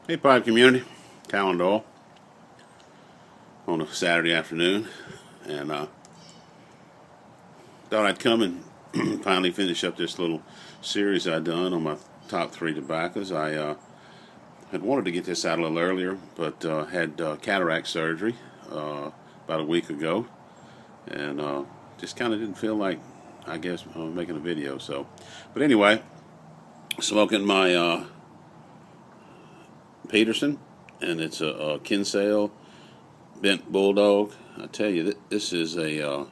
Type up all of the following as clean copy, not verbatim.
Hey, Pipe community, Talon Doyle on a Saturday afternoon, and thought I'd come and finally finish up this little series I'd done on my top 3 tobaccos. I had wanted to get this out a little earlier, but had cataract surgery about a week ago, and just kind of didn't feel like, I guess, making a video. So, but anyway, smoking my Peterson, and it's a Kinsale Bent Bulldog. I tell you, this is a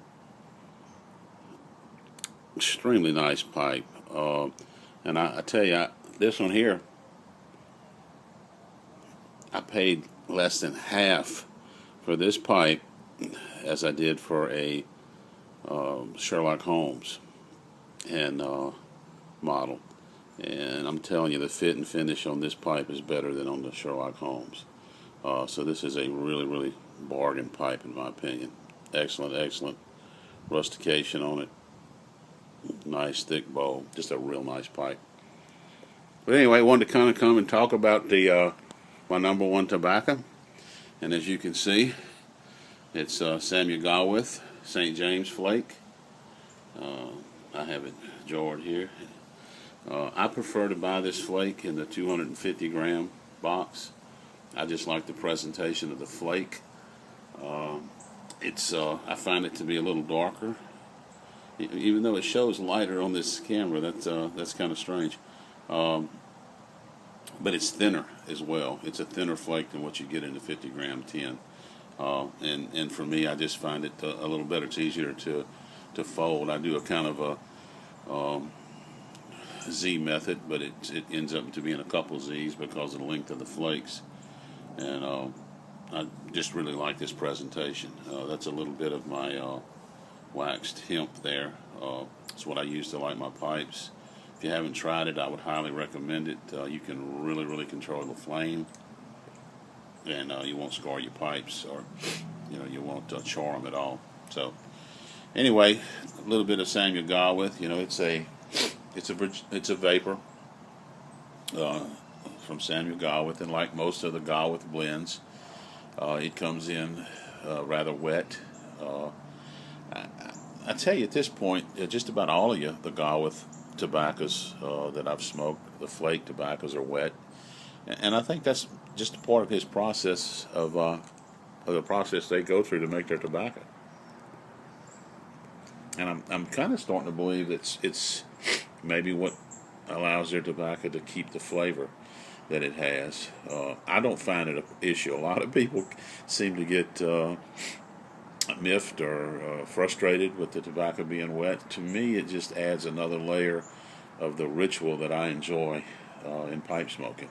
extremely nice pipe, and I tell you, this one here, I paid less than half for this pipe as I did for a Sherlock Holmes and model. And I'm telling you, the fit and finish on this pipe is better than on the Sherlock Holmes. So this is a really bargain pipe in my opinion. Excellent rustication on it. Nice thick bowl. Just a real nice pipe. But anyway, I wanted to kind of come and talk about the my number 1 tobacco. And as you can see, it's Samuel Gawith St. James Flake. I have it jarred here. I prefer to buy this flake in the 250 gram box. I just like the presentation of the flake. I find it to be a little darker, even though it shows lighter on this camera. That's kind of strange. But it's thinner as well. It's a thinner flake than what you get in the 50 gram tin. And for me, I just find it a little better. It's easier to fold. I do a kind of a Z method, but it ends up to being a couple Z's because of the length of the flakes. And I just really like this presentation. That's a little bit of my waxed hemp there. It's what I use to light my pipes. If you haven't tried it, I would highly recommend it. You can really control the flame, and you won't scar your pipes, or you won't char them at all. So anyway, a little bit of Samuel Gawith. It's a vapor from Samuel Gawith, and like most of the Gawith blends, it comes in rather wet. I tell you, at this point, just about all of the Gawith tobaccos that I've smoked, the flake tobaccos, are wet, and I think that's just a part of his process of the process they go through to make their tobacco. And I'm kind of starting to believe it's maybe what allows their tobacco to keep the flavor that it has. I don't find it an issue. A lot of people seem to get miffed or frustrated with the tobacco being wet. To me, it just adds another layer of the ritual that I enjoy in pipe smoking.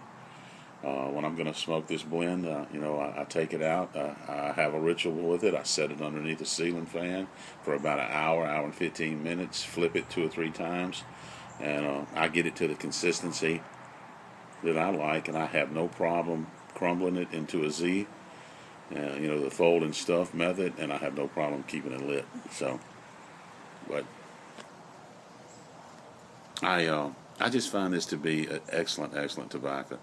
When I'm going to smoke this blend, I take it out. I have a ritual with it. I set it underneath a ceiling fan for about an hour and 15 minutes, flip it 2 or 3 times, and I get it to the consistency that I like, and I have no problem crumbling it into a Z, the fold and stuff method, and I have no problem keeping it lit. So, but I just find this to be an excellent tobacco.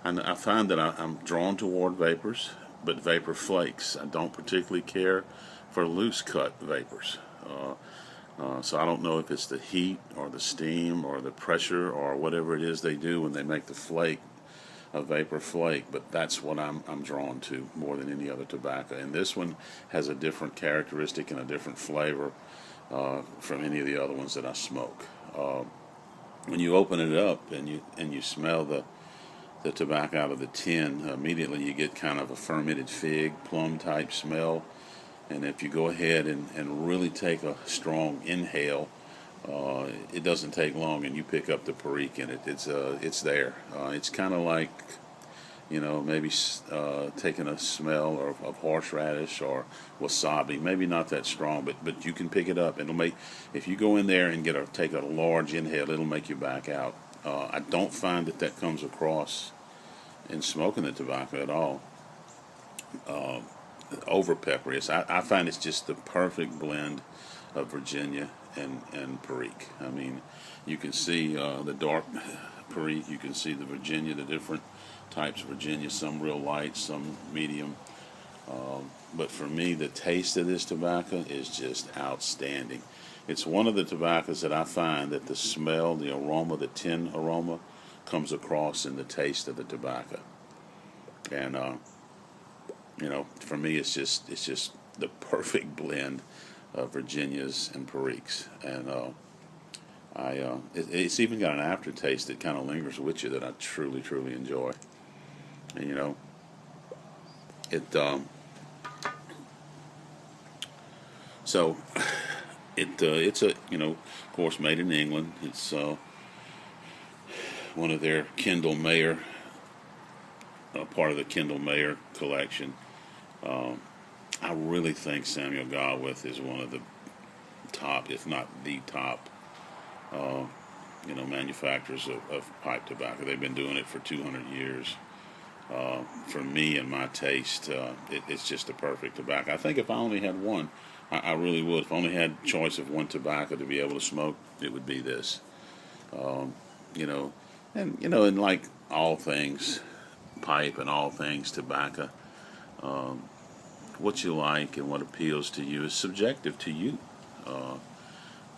I find that I'm drawn toward vapors, but vapor flakes. I don't particularly care for loose cut vapors. So I don't know if it's the heat or the steam or the pressure or whatever it is they do when they make the flake a vapor flake, but that's what I'm drawn to more than any other tobacco. And this one has a different characteristic and a different flavor from any of the other ones that I smoke. When you open it up and you smell the tobacco out of the tin, immediately you get kind of a fermented fig, plum type smell. And if you go ahead and really take a strong inhale, it doesn't take long, and you pick up the perique in it. It's there. It's kind of like, maybe taking a smell of horseradish or wasabi. Maybe not that strong, but you can pick it up. It'll make, if you go in there and take a large inhale, it'll make you back out. I don't find that comes across in smoking the tobacco at all. Over peppery. I find it's just the perfect blend of Virginia and Perique. I mean, you can see the dark Perique. You can see the Virginia, the different types of Virginia, some real light, some medium. But for me, the taste of this tobacco is just outstanding. It's one of the tobaccos that I find that the smell, the aroma, the tin aroma comes across in the taste of the tobacco. And for me, it's just the perfect blend of Virginias and Periques. And it's even got an aftertaste that kind of lingers with you that I truly, truly enjoy. And so it's of course, made in England. It's one of their Kendall Mayer, part of the Kendall Mayer collection. I really think Samuel Gawith is one of the top, if not the top, manufacturers of pipe tobacco. They've been doing it for 200 years. For me and my taste, it's just the perfect tobacco. I think if I only had one, I really would. If I only had choice of one tobacco to be able to smoke, it would be this. And like all things pipe and all things tobacco, what you like and what appeals to you is subjective to you.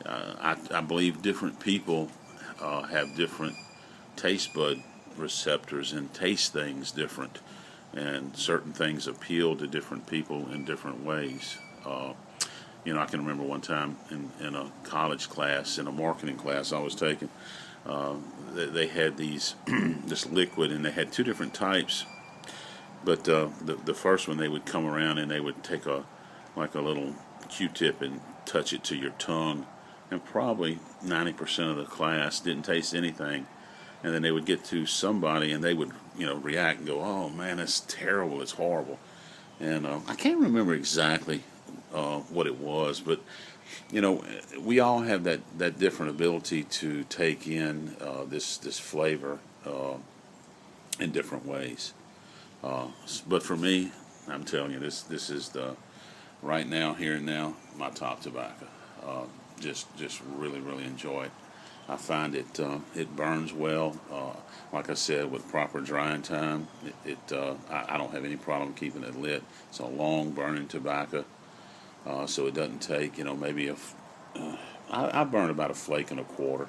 I believe different people have different taste bud receptors and taste things different, and certain things appeal to different people in different ways. I can remember one time in a college class, in a marketing class I was taking, they had this liquid, and they had two different types. But the first one, they would come around and they would take a little Q-tip and touch it to your tongue, and probably 90% of the class didn't taste anything. And then they would get to somebody and they would react and go, "Oh man, that's terrible, it's horrible." And I can't remember exactly what it was, but we all have that different ability to take in this flavor in different ways. But for me, I'm telling you, this is the right now, here and now, my top tobacco. Just really, really enjoy it. I find it burns well. Like I said, with proper drying time, I don't have any problem keeping it lit. It's a long burning tobacco, so it doesn't take maybe I burn about a flake and a quarter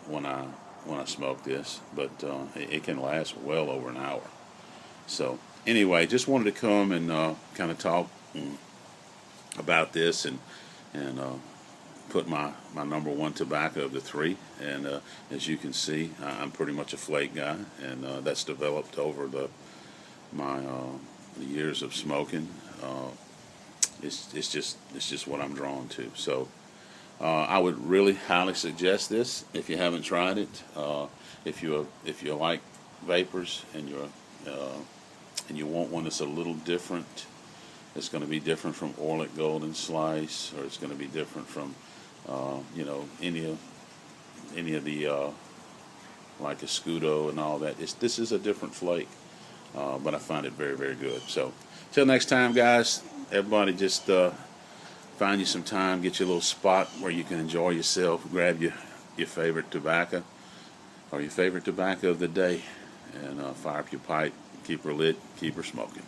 when I smoke this, but it can last well over an hour. So anyway, just wanted to come and kind of talk about this and put my number one tobacco of the three. And as you can see, I'm pretty much a flake guy, and that's developed over the years of smoking. It's just what I'm drawn to. So I would really highly suggest this if you haven't tried it. If you like vapors and you want one that's a little different, it's going to be different from Orlik Golden Slice, or it's going to be different from any of the like Escudo and all that. This is a different flake, but I find it very, very good. So till next time, guys, everybody just find you some time, get you a little spot where you can enjoy yourself, grab your favorite tobacco or your favorite tobacco of the day, and fire up your pipe, keep her lit, keep her smoking.